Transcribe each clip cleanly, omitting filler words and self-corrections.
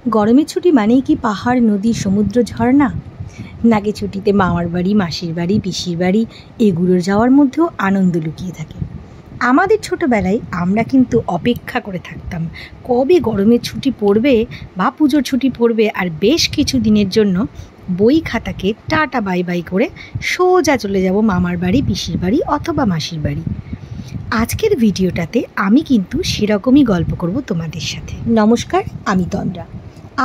গরমের ছুটি মানেই কি পাহাড়, নদী, সমুদ্র, ঝর্ণা? নাকি ছুটিতে মামার বাড়ি, মাসির বাড়ি, পিসির বাড়ি এগুলোর যাওয়ার মধ্যেও আনন্দ লুকিয়ে থাকে? আমাদের ছোটোবেলায় আমরা কিন্তু অপেক্ষা করে থাকতাম কবে গরমের ছুটি পড়বে বা পুজোর ছুটি পড়বে, আর বেশ কিছু দিনের জন্য বই খাতাকে টাটা বাই বাই করে সোজা চলে যাব মামার বাড়ি, পিসির বাড়ি অথবা মাসির বাড়ি। আজকের ভিডিওটাতে আমি কিন্তু সেরকমই গল্প করব তোমাদের সাথে। নমস্কার, আমি তন্দ্রা।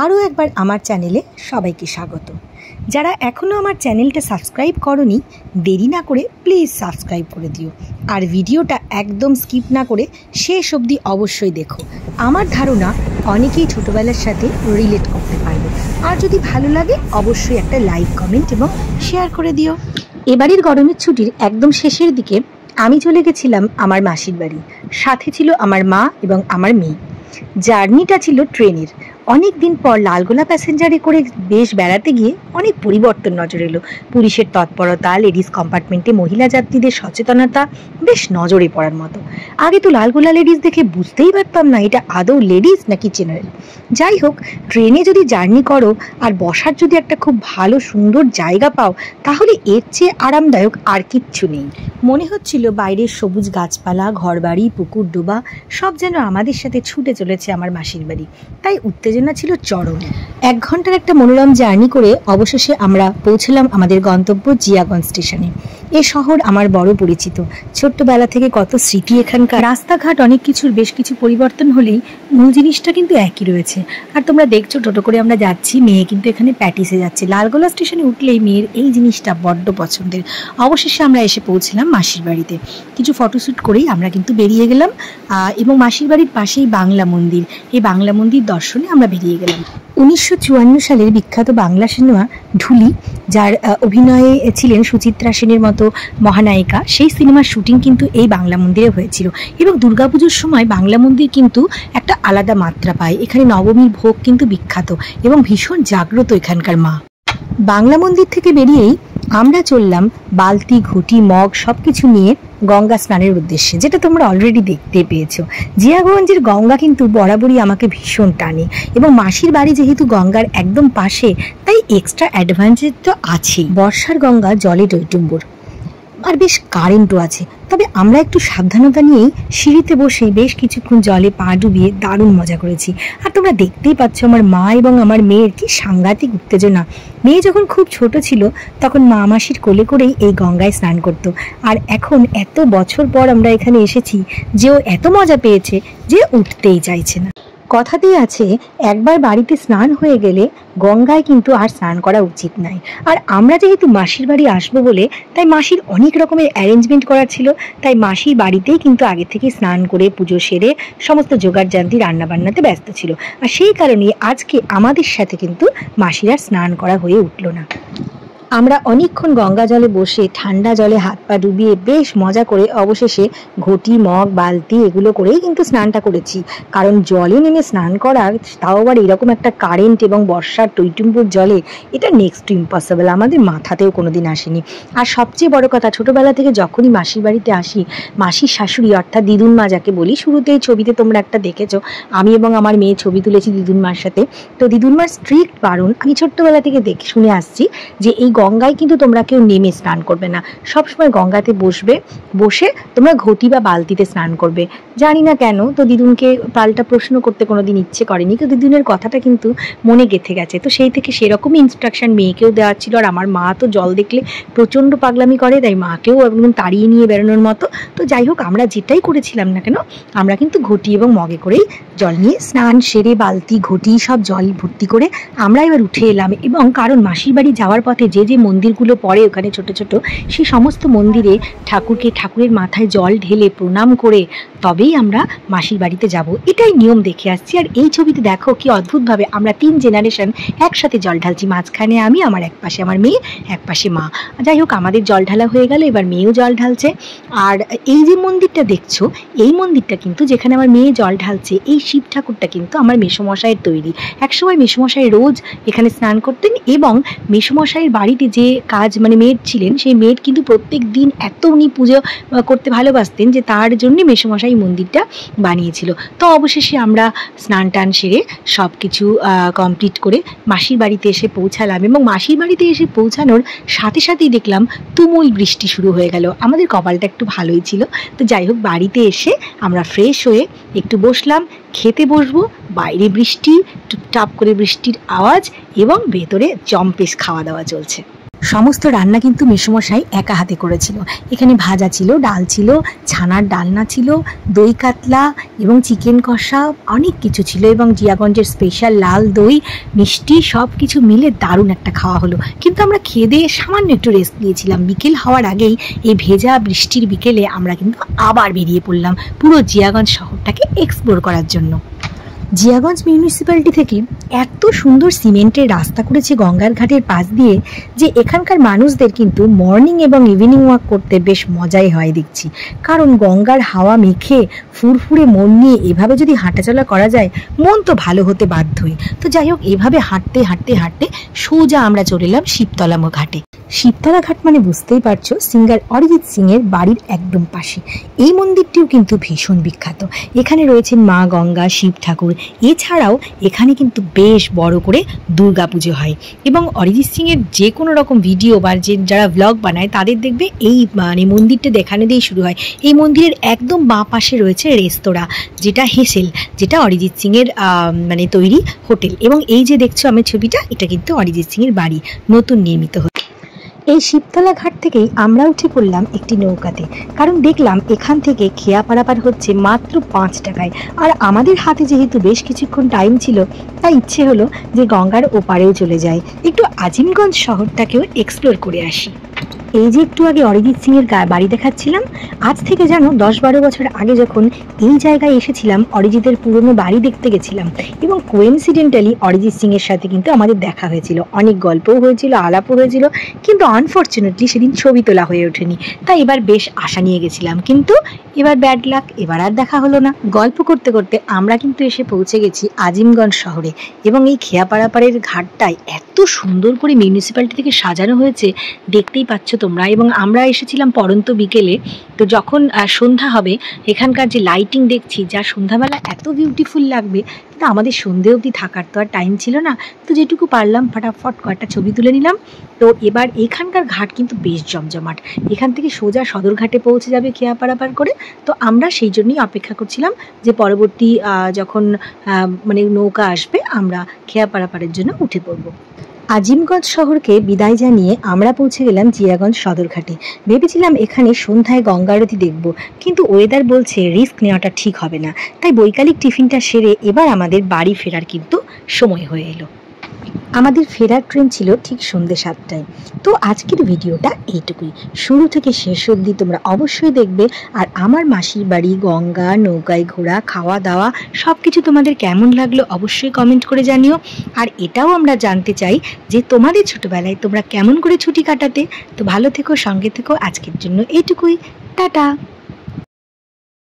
আরও একবার আমার চ্যানেলে সবাইকে স্বাগত। যারা এখনও আমার চ্যানেলটা সাবস্ক্রাইব করনি, দেরি না করে প্লিজ সাবস্ক্রাইব করে দিও, আর ভিডিওটা একদম স্কিপ না করে শেষ অবধি অবশ্যই দেখো। আমার ধারণা অনেকেই ছোটোবেলার সাথে রিলেট করতে পারবে, আর যদি ভালো লাগে অবশ্যই একটা লাইক, কমেন্ট এবং শেয়ার করে দিও। এবারের গরমের ছুটির একদম শেষের দিকে আমি চলে গেছিলাম আমার মাসির বাড়ি। সাথে ছিল আমার মা এবং আমার মেয়ে। জার্নিটা ছিল ট্রেনের। অনেক দিন পর লালগোলা প্যাসেঞ্জারে করে বেশ বেড়াতে গিয়ে অনেক পরিবর্তন নজরে এলো। পুলিশের তৎপরতা, লেডিস কম্পার্টমেন্টে মহিলা যাত্রীদের সচেতনতা বেশ নজরে পড়ার মতো। আগে তো লালগোলা লেডিস দেখে বুঝতেই পারতাম না এটা আদৌ লেডিস নাকি জেনারেল। যাই হোক, ট্রেনে যদি জার্নি করো আর বসার যদি একটা খুব ভালো সুন্দর জায়গা পাও, তাহলে এর চেয়ে আরামদায়ক আর কিচ্ছু নেই। মনে হচ্ছিল বাইরের সবুজ গাছপালা, ঘরবাড়ি, পুকুর ডোবা সব যেন আমাদের সাথে ছুটে চলেছে আমার মাসির বাড়ি। তাই উত্তেজনা ছিল চরম। 1 ঘন্টার একটা মনোরম জার্নি করে অবশেষে আমরা পৌঁছলাম আমাদের গন্তব্য জিয়াগঞ্জ স্টেশনে। এ শহর আমার বড় পরিচিত, ছোট্টবেলা থেকে কত স্মৃতি এখানকার। রাস্তাঘাট অনেক কিছুর বেশ কিছু পরিবর্তন হলেই মূল জিনিসটা কিন্তু একই রয়েছে। আর তোমরা দেখছো টোটো করে আমরা যাচ্ছি, মেয়ে কিন্তু এখানে প্যাটিসে যাচ্ছে। লালগোলা স্টেশনে উঠলেই মেয়ের এই জিনিসটা বড্ড পছন্দের। অবশেষে আমরা এসে পৌঁছলাম মাসির বাড়িতে। কিছু ফটোশ্যুট করেই আমরা কিন্তু বেরিয়ে গেলাম, এবং মাসির বাড়ির পাশেই বাংলা মন্দির। এই বাংলা মন্দির দর্শনে আমরা বেরিয়ে গেলাম। 1954 সালের বিখ্যাত বাংলা সিনেমা ঢুলি, যার অভিনয়ে ছিলেন সুচিত্রা সেনের মতো মহানায়িকা, সেই সিনেমার শুটিং কিন্তু এই বাংলা মন্দিরে হয়েছিল। এবং দুর্গাপুজোর সময় বাংলা মন্দির কিন্তু একটা আলাদা মাত্রা পায়। এখানে নবমীর ভোগ কিন্তু বিখ্যাত এবং ভীষণ জাগ্রত এখানকার মা। বাংলা মন্দির থেকে বেরিয়েই আমরা চললাম বালতি, ঘটি, মগ সবকিছু নিয়ে গঙ্গা স্নানের উদ্দেশ্যে, যেটা তোমরা অলরেডি দেখতে পেয়েছো। জিয়াগঞ্জের গঙ্গা কিন্তু বরাবরই আমাকে ভীষণ টানে, এবং মাসির বাড়ি যেহেতু গঙ্গার একদম পাশে, তাই এক্সট্রা অ্যাডভান্টেজ তো আছেই। বর্ষার গঙ্গা জলে টইটুম্বুর, আর বেশ কারেন্টও আছে। তবে আমরা একটু সাবধানতা নিয়েই সিঁড়িতে বসেই বেশ কিছুক্ষণ জলে পা ডুবিয়ে দারুণ মজা করেছি। আর তোমরা দেখতেই পাচ্ছ আমার মা এবং আমার মেয়ের কি সাংঘাতিক উত্তেজনা। মেয়ে যখন খুব ছোট ছিল তখন মা মাসির কোলে করেই এই গঙ্গায় স্নান করত, আর এখন এত বছর পর আমরা এখানে এসেছি যে ও এত মজা পেয়েছে যে উঠতেই চাইছে না। কথাতেই আছে, একবার বাড়িতে স্নান হয়ে গেলে গঙ্গায় কিন্তু আর স্নান করা উচিত নয়। আর আমরা যেহেতু মাসির বাড়ি আসবো বলে, তাই মাসির অনেক রকমের অ্যারেঞ্জমেন্ট করার ছিল। তাই মাসির বাড়িতেই কিন্তু আগে থেকে স্নান করে পুজো সেরে সমস্ত জোগাড় জান্তি রান্নাবান্নাতে ব্যস্ত ছিল। আর সেই কারণেই আজকে আমাদের সাথে কিন্তু মাসির আর স্নান করা হয়ে উঠল না। আমরা অনেকক্ষণ গঙ্গা জলে বসে ঠান্ডা জলে হাত পা ডুবিয়ে বেশ মজা করে অবশেষে ঘটি, মগ, বালতি এগুলো করেই কিন্তু স্নানটা করেছি। কারণ জলে নেমে স্নান করা, তাও আবার এরকম একটা কারেন্ট এবং বর্ষার টইটুম্বুর জলে, এটা নেক্সট টু ইম্পসিবল, আমাদের মাথাতেও কোনোদিন আসেনি। আর সবচেয়ে বড় কথা, ছোটোবেলা থেকে যখনই মাসির বাড়িতে আসি, মাসির শাশুড়ি অর্থাৎ দিদুন মা যাকে বলি, শুরুতেই ছবিতে তোমরা একটা দেখেছো, আমি এবং আমার মেয়ে ছবি তুলেছি দিদুন মার সাথে। তো দিদুন মার স্ট্রিক্ট বারণ, আমি ছোট্টবেলা থেকে দেখে শুনে আসছি যে এই গঙ্গায় কিন্তু তোমরা কেউ নেমে স্নান করবে না, সবসময় গঙ্গাতে বসে তোমরা ঘটি বা বালতিতে স্নান করবে। জানি না কেন, তো দিদুনকে পাল্টা প্রশ্ন করতে কোনোদিন ইচ্ছে করেনি, তো দিদুনের কথাটা কিন্তু মনে গেঁথে গেছে। তো সেই থেকে সেরকমই ইনস্ট্রাকশন মেয়েকেও দেওয়া ছিল। আর আমার মা তো জল দেখলে প্রচণ্ড পাগলামি করে, তাই মাকেও একদম তাড়িয়ে নিয়ে বেরোনোর মতো। তো যাই হোক, আমরা যেটাই করেছিলাম না কেন, আমরা কিন্তু ঘটি এবং মগে করেই জল নিয়ে স্নান সেরে বালতি, ঘটি সব জল ভর্তি করে আমরা এবার উঠে এলাম। এবং কারণ মাসির বাড়ি যাওয়ার পথে যে যে মন্দিরগুলো পড়ে ওখানে ছোট ছোট, সেই সমস্ত মন্দিরে ঠাকুরের মাথায় জল ঢেলে প্রণাম করে তবেই আমরা মাসির বাড়িতে যাব, এটাই নিয়ম দেখে আসছি। আর এই ছবিতে দেখো কি অদ্ভুতভাবে আমরা 3 জেনারেশন একসাথে জল ঢালছি। মাঝখানে আমি, আমার এক পাশে আমার মেয়ে, এক পাশে মা। যাই হোক, আমাদের জল ঢালা হয়ে গেল, এবার মেয়েও জল ঢালছে। আর এই যে মন্দিরটা দেখছো, এই মন্দিরটা কিন্তু যেখানে আমার মেয়ে জল ঢালছে, এই শিব ঠাকুরটা কিন্তু আমার মেসোমশাইয়ের তৈরি। একসময় মেসোমশাই রোজ এখানে স্নান করতেন, এবং মেসোমশাইয়ের বাড়ির বাড়িতে যে কাজ মানে মেড ছিলেন, সেই মেড কিন্তু প্রত্যেক দিন এত উনি পুজো করতে ভালোবাসতেন যে তার জন্যে মেসোমশাই মন্দিরটা বানিয়েছিল। তো অবশেষে আমরা স্নান টান সেরে সব কিছু কমপ্লিট করে মাসির বাড়িতে এসে পৌঁছালাম, এবং মাসির বাড়িতে এসে পৌঁছানোর সাথে সাথেই দেখলাম তুমুল বৃষ্টি শুরু হয়ে গেল। আমাদের কপালটা একটু ভালোই ছিল। তো যাই হোক, বাড়িতে এসে আমরা ফ্রেশ হয়ে একটু বসলাম, খেতে বসবো। বাইরে বৃষ্টি, টুপটাপ করে বৃষ্টির আওয়াজ, এবং ভেতরে জম্পেশ খাওয়া দাওয়া চলছে। সমস্ত রান্না কিন্তু মেসোমশাই একা হাতে করেছিল। এখানে ভাজা ছিল, ডাল ছিল, ছানার ডালনা ছিল, দই কাতলা এবং চিকেন কষা, অনেক কিছু ছিল, এবং জিয়াগঞ্জের স্পেশাল লাল দই, মিষ্টি, সব কিছু মিলে দারুণ একটা খাওয়া হলো। কিন্তু আমরা খেয়ে দিয়ে সামান্য একটু রেস্ট নিয়েছিলাম। বিকেল হওয়ার আগেই এই ভেজা বৃষ্টির বিকেলে আমরা কিন্তু আবার বেরিয়ে পড়লাম পুরো জিয়াগঞ্জ শহরটাকে এক্সপ্লোর করার জন্য। জিয়াগঞ্জ মিউনিসিপ্যালিটি থেকে এত সুন্দর সিমেন্টের রাস্তা করেছে গঙ্গার ঘাটের পাশ দিয়ে, যে এখানকার মানুষদের কিন্তু মর্নিং এবং ইভিনিং ওয়াক করতে বেশ মজাই হয় দেখছি। কারণ গঙ্গার হাওয়া মেখে ফুরফুরে মন নিয়ে এভাবে যদি হাঁটাচলা করা যায়, মন তো ভালো হতে বাধ্যই। তো যাই হোক, এভাবে হাঁটতে হাঁটতে হাঁটতে সোজা আমরা চলে এলাম শিবতলা ঘাটে। শিবতলা ঘাট মানে বুঝতেই পারছো, সিঙ্গার অরিজিৎ সিং এর বাড়ির একদম পাশে। এই মন্দিরটিও কিন্তু ভীষণ বিখ্যাত। এখানে রয়েছেন মা গঙ্গা, শিব ঠাকুর। এছাড়াও এখানে কিন্তু বেশ বড় করে দুর্গা পুজো হয়, এবং অরিজিৎ সিং এর যে কোনো রকম ভিডিও বা যারা ব্লগ বানায় তাদের দেখবে এই মানে মন্দিরটা দেখানো দিয়েই শুরু হয়। এই মন্দিরের একদম বাঁ পাশে রয়েছে রেস্তোরাঁ, যেটা হেসেল, যেটা অরিজিৎ সিং এর মানে তৈরি হোটেল। এবং এই যে দেখছো আমার ছবিটা, এটা কিন্তু অরিজিৎ সিং এর বাড়ি, নতুন নির্মিত হচ্ছে। এই শিবতলা ঘাট থেকেই আমরা উঠে পড়লাম একটি নৌকাতে, কারণ দেখলাম এখান থেকে খেয়া পারাপার হচ্ছে মাত্র 5 টাকায়। আর আমাদের হাতে যেহেতু বেশ কিছুক্ষণ টাইম ছিল, তাই ইচ্ছে হলো যে গঙ্গার ওপারেও চলে যায়, একটু আজিমগঞ্জ শহরটাকেও এক্সপ্লোর করে আসি। এই যে একটু আগে অরিজিৎ সিং এর বাড়ি দেখাচ্ছিলাম, আজ থেকে যেন 10-12 বছর আগে যখন এই জায়গায় এসেছিলাম, অরিজিতের পুরনো বাড়ি দেখতে গেছিলাম, এবং কোইন্সিডেন্টালি অরিজিৎ সিং এর সাথে কিন্তু আমাদের দেখা হয়েছিল, অনেক গল্পও হয়েছিল, আলাপও হয়েছিল, কিন্তু আনফর্চুনেটলি সেদিন ছবি তোলা হয়ে ওঠেনি। তাই এবার বেশ আশা নিয়ে গেছিলাম, কিন্তু এবার ব্যাড লাক, এবার আর দেখা হলো না। গল্প করতে করতে আমরা কিন্তু এসে পৌঁছে গেছি আজিমগঞ্জ শহরে, এবং এই খেয়া পারাপারের ঘাটটায় এত সুন্দর করে মিউনিসিপ্যালিটি থেকে সাজানো হয়েছে, দেখতেই পাচ্ছ তোমরা। এবং আমরা এসেছিলাম পরন্ত বিকেলে। তো যখন সন্ধ্যা হবে, এখানকার যে লাইটিং দেখছি, যা সন্ধ্যাবেলা এত বিউটিফুল লাগবে, কিন্তু আমাদের সন্ধে অবধি থাকার তো আর টাইম ছিল না। তো যেটুকু পারলাম ফটাফট কয়েকটা ছবি তুলে নিলাম। তো এবার এখানকার ঘাট কিন্তু বেশ জমজমাট। এখান থেকে সোজা সদরঘাটে পৌঁছে যাবে খেয়া পারাপার করে। তো আমরা সেই জন্যই অপেক্ষা করছিলাম যে পরবর্তী যখন মানে নৌকা আসবে, আমরা খেয়া পারাপারের জন্য উঠে পড়বো। আজিমগঞ্জ শহরকে বিদায় জানিয়ে আমরা পৌঁছে গেলাম জিয়াগঞ্জ সদরঘাটে। ভেবেছিলাম এখানে সন্ধ্যায় গঙ্গা আরতি দেখব, কিন্তু ওয়েদার বলছে রিস্ক নেওয়াটা ঠিক হবে না। তাই বৈকালিক টিফিনটা সেরে এবার আমাদের বাড়ি ফেরার কিন্তু সময় হয়ে এলো। আমাদের ফেরার ট্রেন ছিল ঠিক সন্ধ্যে 7টায়। তো আজকের ভিডিওটা এইটুকুই। শুরু থেকে শেষ অবধি তোমরা অবশ্যই দেখবে। আর আমার মাসির বাড়ি, গঙ্গা, নৌকায় ঘোরা, খাওয়া দাওয়া সব কিছু তোমাদের কেমন লাগলো অবশ্যই কমেন্ট করে জানিও। আর এটাও আমরা জানতে চাই যে তোমাদের ছোটবেলায় তোমরা কেমন করে ছুটি কাটাতে। তো ভালো থেকো, সঙ্গে থেকো। আজকের জন্য এইটুকুই, টাটা।